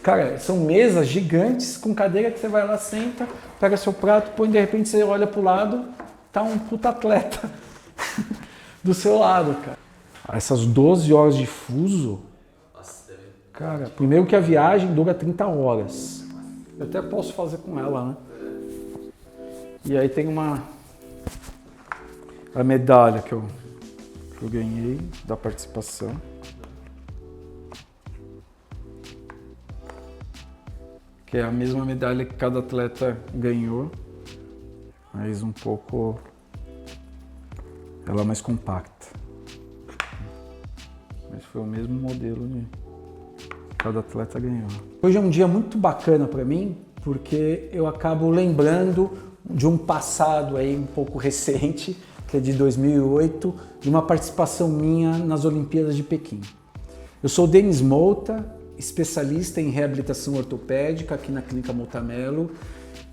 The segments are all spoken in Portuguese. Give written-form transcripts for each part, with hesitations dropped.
Cara, são mesas gigantes com cadeira que você vai lá, senta, pega seu prato, põe, de repente você olha pro lado, tá um puta atleta do seu lado, cara. Essas 12 horas de fuso, cara, primeiro que a viagem dura 30 horas. Eu até posso fazer com ela, né? E aí tem a medalha que eu ganhei da participação. Que é a mesma medalha que cada atleta ganhou, mas um pouco ela é mais compacta. Mas foi o mesmo modelo de cada atleta ganhou. Hoje é um dia muito bacana para mim, porque eu acabo lembrando de um passado aí um pouco recente, que é de 2008, de uma participação minha nas Olimpíadas de Pequim. Eu sou o Denis Mouta, especialista em reabilitação ortopédica aqui na Clínica Mouta-Mello,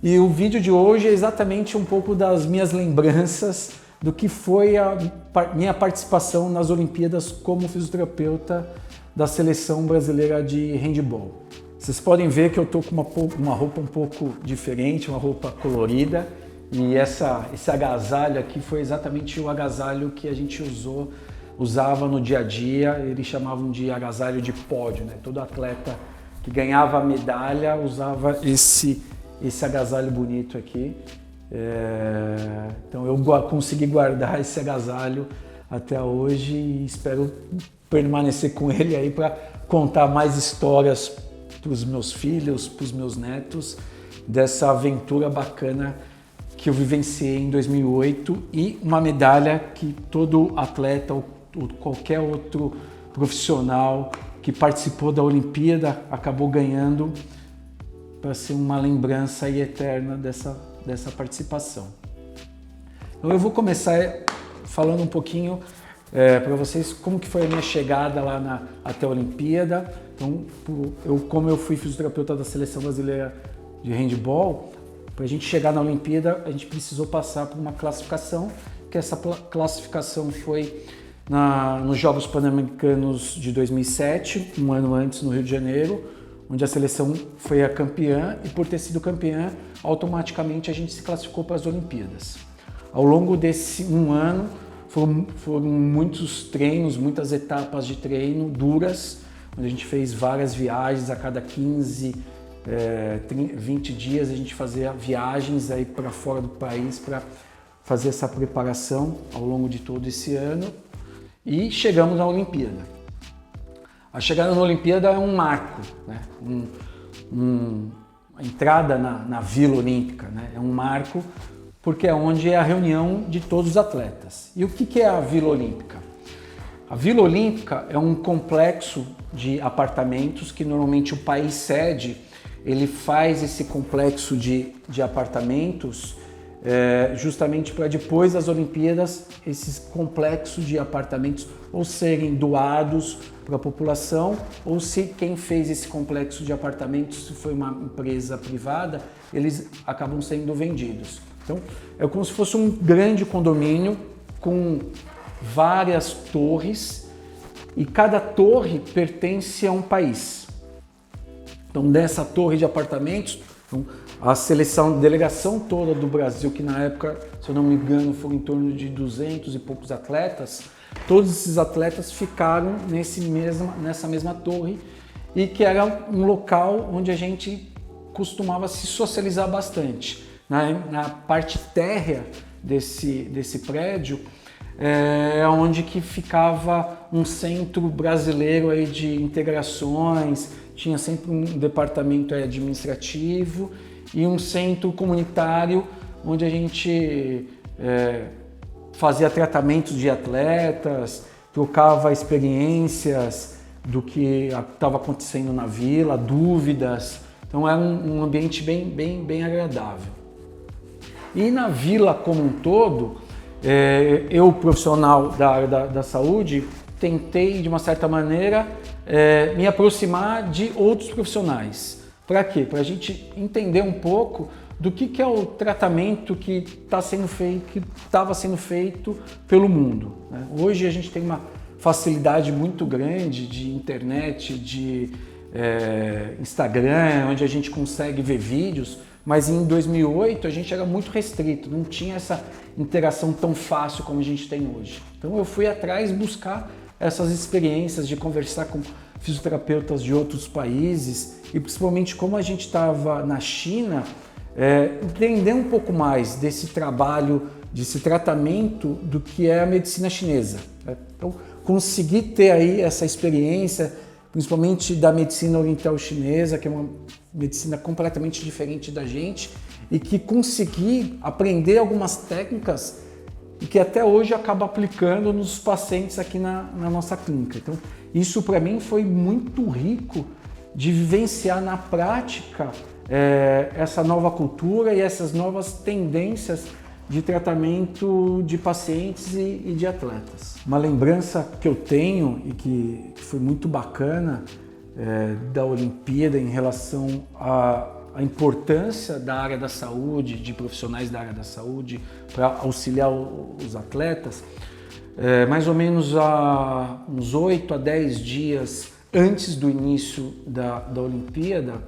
e o vídeo de hoje é exatamente um pouco das minhas lembranças do que foi a minha participação nas Olimpíadas como fisioterapeuta da seleção brasileira de handball. Vocês podem ver que eu estou com uma roupa um pouco diferente, uma roupa colorida, e esse agasalho aqui foi exatamente o agasalho que a gente usava no dia a dia. Eles chamavam de agasalho de pódio, né? Todo atleta que ganhava a medalha usava esse agasalho bonito aqui. Então eu consegui guardar esse agasalho até hoje e espero permanecer com ele aí para contar mais histórias para os meus filhos, para os meus netos, dessa aventura bacana que eu vivenciei em 2008 e uma medalha que todo atleta ou qualquer outro profissional que participou da Olimpíada acabou ganhando, para ser uma lembrança aí eterna dessa participação. Então eu vou começar falando um pouquinho para vocês como que foi a minha chegada lá até a Olimpíada. Então, como eu fui fisioterapeuta da Seleção Brasileira de Handball, para a gente chegar na Olimpíada, a gente precisou passar por uma classificação, que essa classificação foi nos Jogos Pan-Americanos de 2007, um ano antes no Rio de Janeiro, onde a seleção foi a campeã e por ter sido campeã, automaticamente a gente se classificou para as Olimpíadas. Ao longo desse um ano, foram muitos treinos, muitas etapas de treino duras, onde a gente fez várias viagens a cada 15, 20 dias, a gente fazia viagens aí para fora do país para fazer essa preparação ao longo de todo esse ano. E chegamos na Olimpíada. A chegada na Olimpíada é um marco, né? A entrada na Vila Olímpica, né? É um marco porque é onde é a reunião de todos os atletas. E o que é a Vila Olímpica? A Vila Olímpica é um complexo de apartamentos que normalmente o país sede, ele faz esse complexo de apartamentos justamente para depois das Olimpíadas esses complexos de apartamentos ou serem doados para a população, ou se quem fez esse complexo de apartamentos, se foi uma empresa privada, eles acabam sendo vendidos. Então é como se fosse um grande condomínio com várias torres e cada torre pertence a um país. Então dessa torre de apartamentos, a delegação toda do Brasil, que na época, se eu não me engano, foram em torno de 200 e poucos atletas, todos esses atletas ficaram nessa mesma torre e que era um local onde a gente costumava se socializar bastante. Na parte térrea desse prédio é onde que ficava um centro brasileiro aí de integrações, tinha sempre um departamento administrativo e um centro comunitário onde a gente fazia tratamentos de atletas, trocava experiências do que estava acontecendo na vila, dúvidas. Então era um ambiente bem agradável. E na vila como um todo, eu, profissional da área da saúde, tentei de uma certa maneira me aproximar de outros profissionais. Para quê? Para a gente entender um pouco do que é o tratamento que estava sendo feito pelo mundo, né? Hoje a gente tem uma facilidade muito grande de internet, de Instagram, onde a gente consegue ver vídeos, mas em 2008 a gente era muito restrito, não tinha essa interação tão fácil como a gente tem hoje. Então eu fui atrás buscar essas experiências de conversar com fisioterapeutas de outros países e principalmente como a gente estava na China, entender um pouco mais desse trabalho, desse tratamento do que é a medicina chinesa. Então consegui ter aí essa experiência, principalmente da medicina oriental chinesa, que é uma medicina completamente diferente da gente, e que consegui aprender algumas técnicas e que até hoje acabo aplicando nos pacientes aqui na nossa clínica. Então, isso para mim foi muito rico de vivenciar na prática essa nova cultura e essas novas tendências de tratamento de pacientes e de atletas. Uma lembrança que eu tenho e que foi muito bacana da Olimpíada em relação à importância da área da saúde, de profissionais da área da saúde para auxiliar os atletas, mais ou menos há uns 8 a 10 dias antes do início da Olimpíada,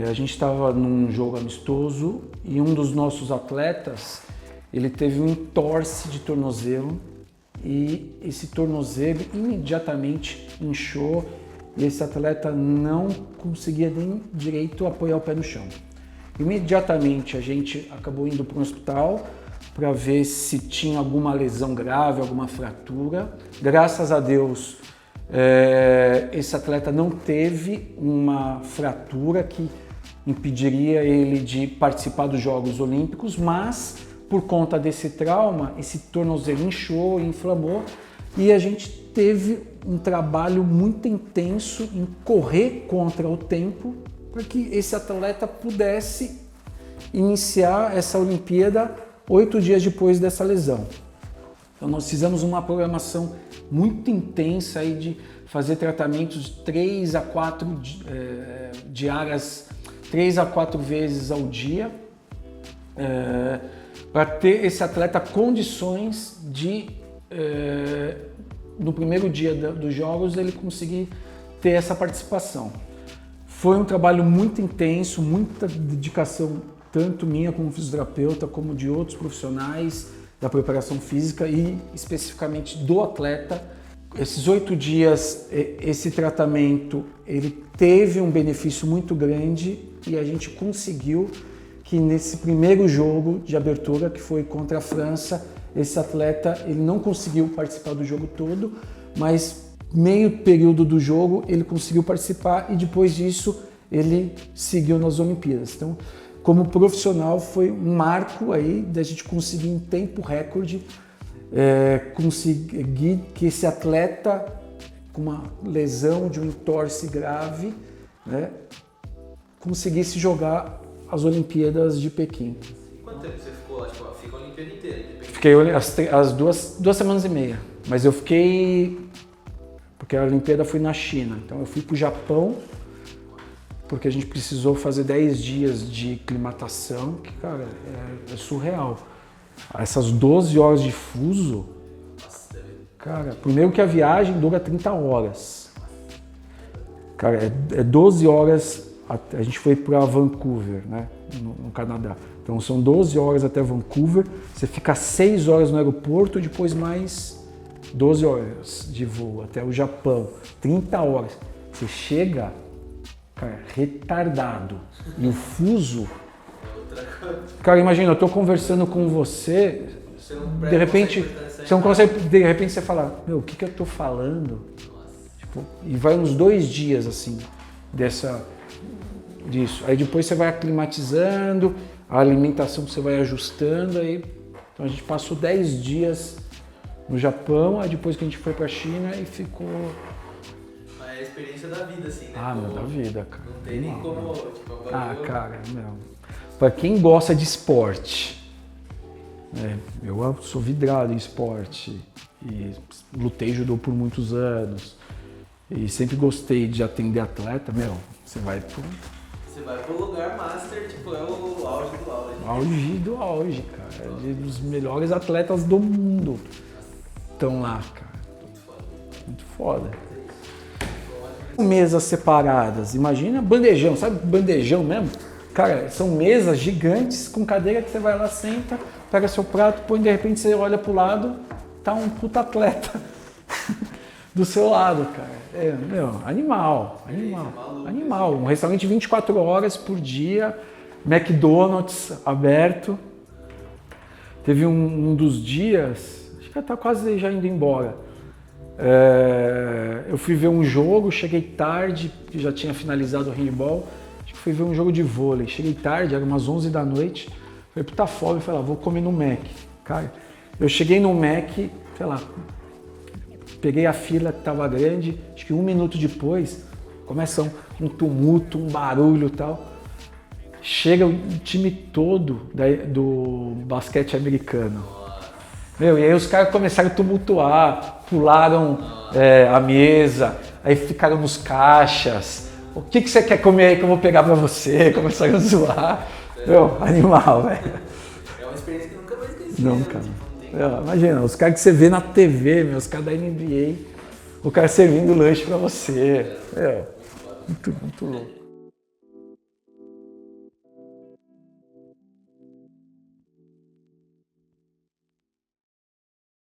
a gente estava num jogo amistoso e um dos nossos atletas ele teve um entorse de tornozelo e esse tornozelo imediatamente inchou e esse atleta não conseguia nem direito apoiar o pé no chão. Imediatamente a gente acabou indo para um hospital para ver se tinha alguma lesão grave, alguma fratura. Graças a Deus, esse atleta não teve uma fratura que impediria ele de participar dos Jogos Olímpicos, mas por conta desse trauma, esse tornozelo inchou, inflamou e a gente teve um trabalho muito intenso em correr contra o tempo para que esse atleta pudesse iniciar essa Olimpíada 8 dias depois dessa lesão. Então nós fizemos uma programação muito intensa aí de fazer tratamentos 3 a 4 diárias, 3 a 4 vezes ao dia, para ter esse atleta condições de, no primeiro dia dos Jogos, ele conseguir ter essa participação. Foi um trabalho muito intenso, muita dedicação, tanto minha como fisioterapeuta, como de outros profissionais da preparação física e especificamente do atleta. Esses 8 dias, esse tratamento, ele teve um benefício muito grande e a gente conseguiu que nesse primeiro jogo de abertura, que foi contra a França, esse atleta ele não conseguiu participar do jogo todo, mas meio período do jogo ele conseguiu participar e depois disso ele seguiu nas Olimpíadas. Então, como profissional, foi um marco aí da gente conseguir em tempo recorde conseguir que esse atleta com uma lesão de um entorse grave, né, conseguisse jogar as Olimpíadas de Pequim. E quanto tempo você ficou lá? Tipo, fica a Olimpíada inteira? Fiquei as duas semanas e meia, mas eu fiquei, porque a Olimpíada foi na China, então eu fui para o Japão, porque a gente precisou fazer 10 dias de aclimatação, que, cara, é surreal. Essas 12 horas de fuso, cara, primeiro que a viagem dura 30 horas. Cara, é 12 horas, a gente foi para Vancouver, né, no Canadá. Então são 12 horas até Vancouver, você fica 6 horas no aeroporto, depois mais 12 horas de voo até o Japão, 30 horas. Você chega, cara, retardado. E o fuso... Cara, imagina, eu tô conversando com você, de repente você não consegue, de repente você fala, meu, o que eu tô falando? Tipo, e vai uns 2 dias assim, disso. Aí depois você vai aclimatizando, a alimentação você vai ajustando, aí então a gente passou 10 dias no Japão, aí depois que a gente foi pra China e ficou... É a experiência da vida, assim, né? Ah, meu, da vida, cara. Não tem nem como, tipo, agora cara, meu... Para quem gosta de esporte, né? Eu sou vidrado em esporte e lutei judô por muitos anos e sempre gostei de atender atleta, meu, você vai pro lugar master, tipo, é o auge do auge. Auge do auge, cara. Dos melhores atletas do mundo estão lá, cara. Muito foda. Muito foda. Bom, acho que Mesas separadas, imagina bandejão, sabe bandejão mesmo? Cara, são mesas gigantes com cadeira que você vai lá, senta, pega seu prato, põe, de repente você olha pro lado, tá um puta atleta do seu lado, cara. Meu, animal. Um restaurante 24 horas por dia, McDonald's aberto. Teve um dos dias, acho que tá quase já indo embora. Eu fui ver um jogo, cheguei tarde, já tinha finalizado o handball. Acho que fui ver um jogo de vôlei. Cheguei tarde, era umas 11 da noite. Falei, puta fome, falei, vou comer no Mac. Cara, eu cheguei no Mac, sei lá, peguei a fila que tava grande, acho que 1 minuto depois, começa um tumulto, um barulho e tal. Chega o time todo do basquete americano. Meu, e aí os caras começaram a tumultuar, pularam a mesa, aí ficaram nos caixas. O que você quer comer aí que eu vou pegar pra você? Começaram a zoar. Meu, animal, velho. É uma experiência que nunca mais esqueci. Não, cara. Imagina, os caras que você vê na TV, os caras da NBA, o cara servindo lanche pra você. Muito louco.